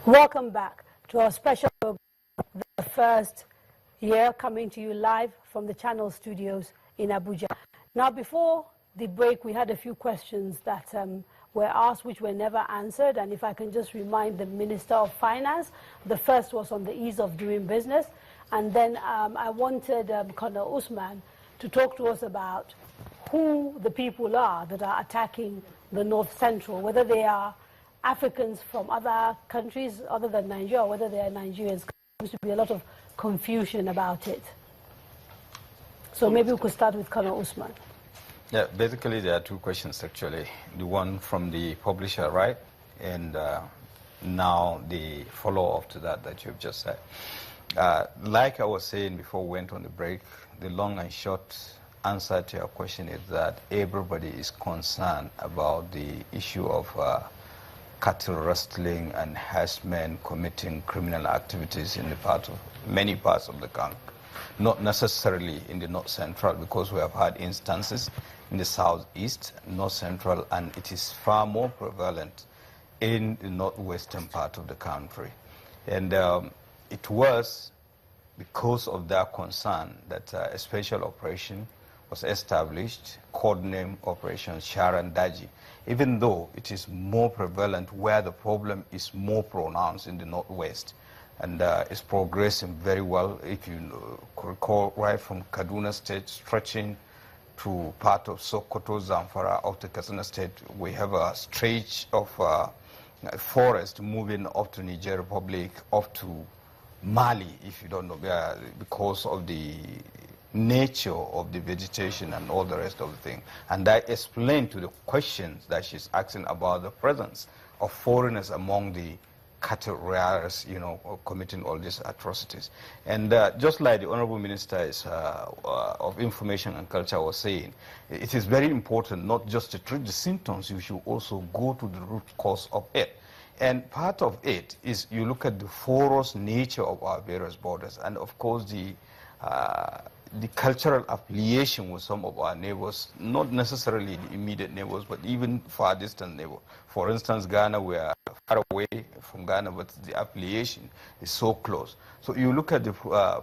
Welcome back to our special program, the first year, coming to you live from the Channel Studios in Abuja. Now, before the break, we had a few questions that were asked which were never answered, and if I can just remind the Minister of Finance, the first was on the ease of doing business, and then I wanted Colonel Usman to talk to us about who the people are that are attacking the North Central, whether they are Africans from other countries other than Nigeria, or whether they are Nigerians. There seems to be a lot of confusion about it. So maybe we could start with Colonel Usman. Yeah, basically there are two questions actually. The one from the publisher, right? And now the follow-up to that you've just said. Like I was saying before we went on the break, the long and short answer to your question is that everybody is concerned about the issue of cattle rustling and herdsmen committing criminal activities in many parts of the country. Not necessarily in the North Central, because we have had instances in the Southeast, North Central, and it is far more prevalent in the northwestern part of the country. And it was because of that concern that a special operation was established, codename Operation Sharan Daji, even though it is more prevalent where the problem is more pronounced in the northwest. And it's progressing very well. If you recall, right from Kaduna State stretching to part of Sokoto, Zamfara, up to Katsina State, we have a stretch of forest moving up to Niger Republic, up to Mali, if you don't know, because of the nature of the vegetation and all the rest of the thing. And that explained to the questions that she's asking about the presence of foreigners among the cattle rearers, committing all these atrocities. And just like the Honorable Minister of Information and Culture was saying, it is very important not just to treat the symptoms, you should also go to the root cause of it. And part of it is you look at the porous nature of our various borders, and of course the cultural affiliation with some of our neighbors, not necessarily the immediate neighbors, but even far distant neighbors. For instance, Ghana, we are far away from Ghana, but the affiliation is so close. So you look at the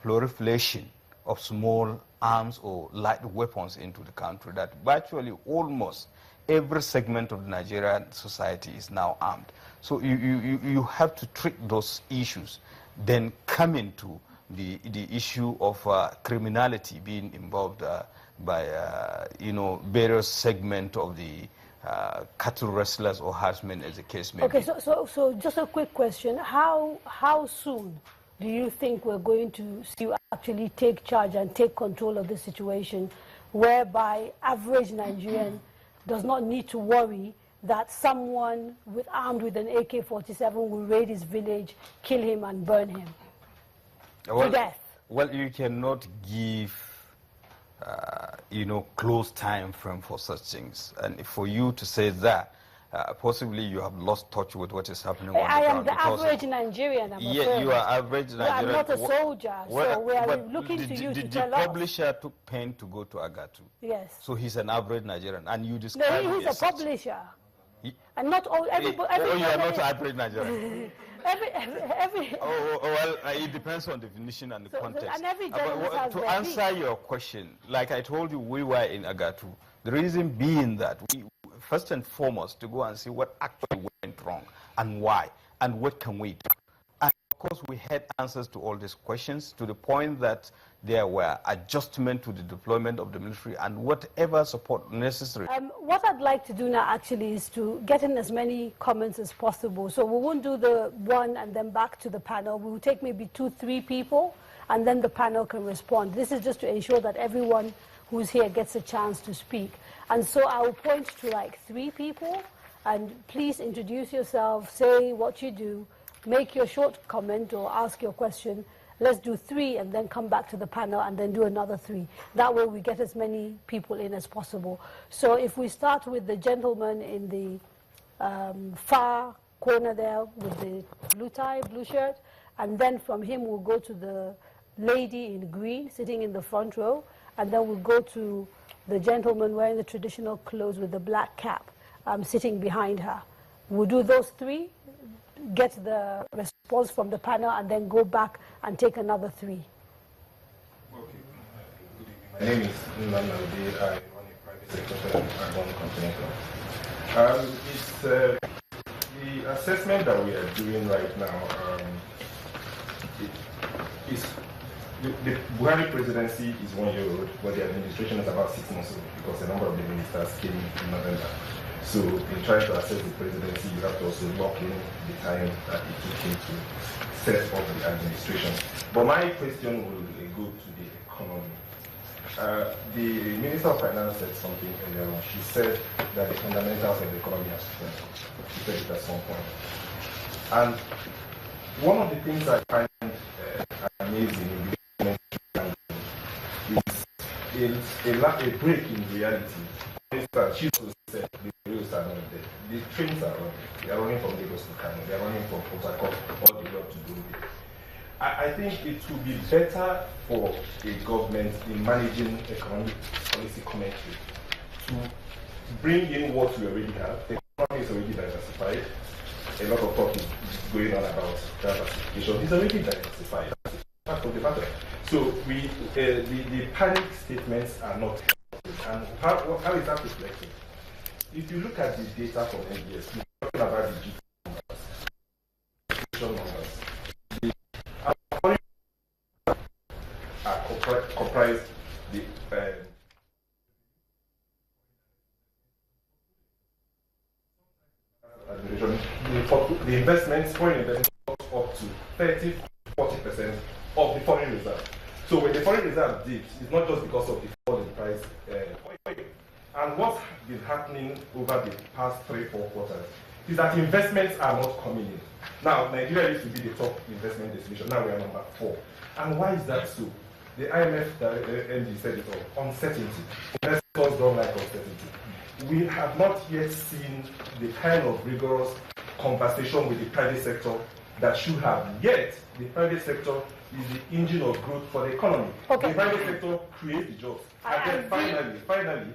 proliferation of small arms or light weapons into the country, that virtually almost every segment of the Nigerian society is now armed. So you have to treat those issues, then come into the issue of criminality being involved by various segments of the cattle wrestlers or herdsmen, as the case may be. Okay, so just a quick question: how soon do you think we're going to see you actually take charge and take control of the situation, whereby average Nigerian does not need to worry that someone armed with an AK-47 will raid his village, kill him, and burn him to death? Well, you cannot give, close time frame for such things. And for you to say that, possibly you have lost touch with what is happening on the ground. I am the average Nigerian, I'm afraid. Yeah, you are average Nigerian. I'm not a soldier, so we are looking to you to tell us. The publisher took pain to go to Agatu. Yes. So he's an average Nigerian, and you describe No, he's a publisher. And not all, everybody. Oh, you are not average Nigerian. Well, it depends on definition and the context. And every journalist has to answer your question, like I told you, we were in Agatu. The reason being that we, first and foremost, to go and see what actually went wrong and why, and what can we do. And of course, we had answers to all these questions, to the point that there were adjustments to the deployment of the military and whatever support necessary. What I'd like to do now actually is to get in as many comments as possible. So we won't do the one and then back to the panel. We will take maybe 2-3 people, and then the panel can respond. This is just to ensure that everyone who's here gets a chance to speak. And so I will point to like 3 people, and please introduce yourself, say what you do, make your short comment or ask your question. Let's do 3 and then come back to the panel and then do another 3. That way we get as many people in as possible. So if we start with the gentleman in the far corner there with the blue tie, blue shirt, and then from him we'll go to the lady in green sitting in the front row, and then we'll go to the gentleman wearing the traditional clothes with the black cap sitting behind her. We'll do those 3. get the response from the panel and then go back and take another 3. Okay. Good evening. My name is Nlan Naudi. I run a private sector firm at One Continental. It's the assessment that we are doing right now. The Buhari presidency is 1 year old, but the administration is about 6 months old because a number of the ministers came in November. So in trying to assess the presidency, you have to also lock in the time that it took him to set up the administration. But my question will go to the economy. The Minister of Finance said something earlier on. She said that the fundamentals of the economy have strengthened. She said it at some point. And one of the things I find amazing in the is a break in reality. For instance, she also said the rails are not there. The trains are running. They are running from Lagos to Kano. They are running from Port Harcourt all the way up to Gombe. I think it would be better for a government in managing economic policy commentary to bring in what we already have. The economy is already diversified. A lot of talk is going on about diversification. It's already diversified. That's the fact of the matter. So the panic statements are not helpful. And how is that reflected? If you look at the data from NBS, we're talking about the GDP numbers. Comprise the administration, the investments, foreign investments up to 30-40% of the foreign reserve. So when the foreign reserve dips, it's not just because of the fall in price oil. And what's been happening over the past 3-4 quarters is that investments are not coming in. Now, Nigeria used to be the top investment destination. Now we are number 4. And why is that so? The IMF MD said it all. Uncertainty. Investors don't like uncertainty. We have not yet seen the kind of rigorous conversation with the private sector that should have. Yet, the private sector is the engine of growth for the economy. Okay. The private sector creates the jobs. And then finally,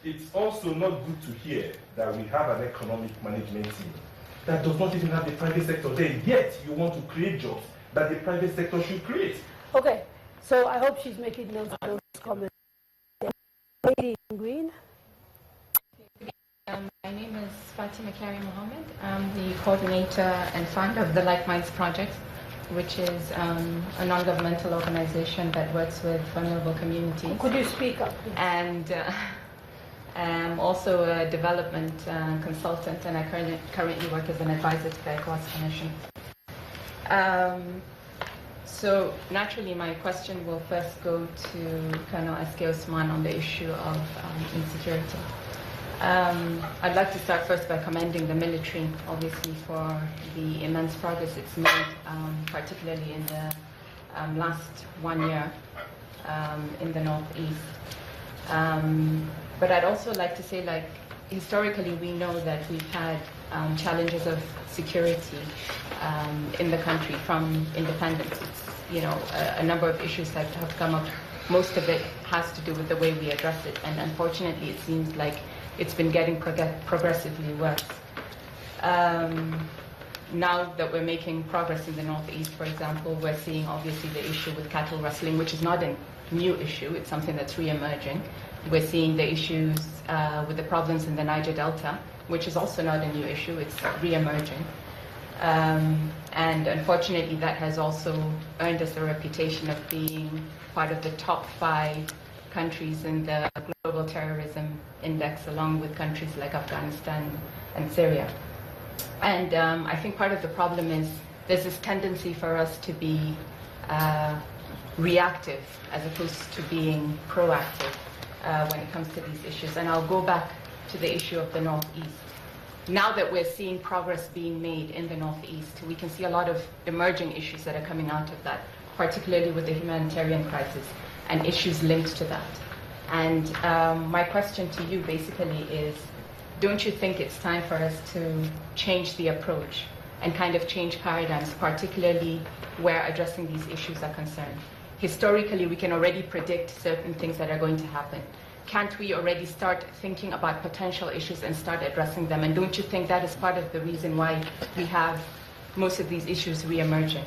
it's also not good to hear that we have an economic management team that does not even have the private sector there. Yet, you want to create jobs that the private sector should create. Okay. So I hope she's making notes of those comments. Lady in green. My name is Fatima Kari Mohammed. I'm the coordinator and founder of the Like Minds Project, which is a non-governmental organization that works with vulnerable communities. Could you speak up, please? And I'm also a development consultant, and I currently work as an advisor to the ECOWAS Commission. So naturally, my question will first go to Colonel S.K. Osman on the issue of insecurity. I'd like to start first by commending the military, obviously, for the immense progress it's made, particularly in the last 1 year in the Northeast. But I'd also like to say, like, historically, we know that we've had challenges of security in the country from independence. It's, a number of issues that have come up. Most of it has to do with the way we address it, and unfortunately, it seems like it's been getting progressively worse. Now that we're making progress in the Northeast, for example, we're seeing obviously the issue with cattle rustling, which is not a new issue. It's something that's re-emerging. We're seeing the issues with the problems in the Niger Delta, which is also not a new issue. It's re-emerging. And unfortunately, that has also earned us a reputation of being part of the top 5 countries in the Global Terrorism Index, along with countries like Afghanistan and Syria. And I think part of the problem is there's this tendency for us to be reactive as opposed to being proactive when it comes to these issues. And I'll go back to the issue of the Northeast. Now that we're seeing progress being made in the Northeast, we can see a lot of emerging issues that are coming out of that, particularly with the humanitarian crisis and issues linked to that. And my question to you basically is, don't you think it's time for us to change the approach and kind of change paradigms, particularly where addressing these issues are concerned? Historically, we can already predict certain things that are going to happen. can't we already start thinking about potential issues and start addressing them? And don't you think that is part of the reason why we have most of these issues re-emerging?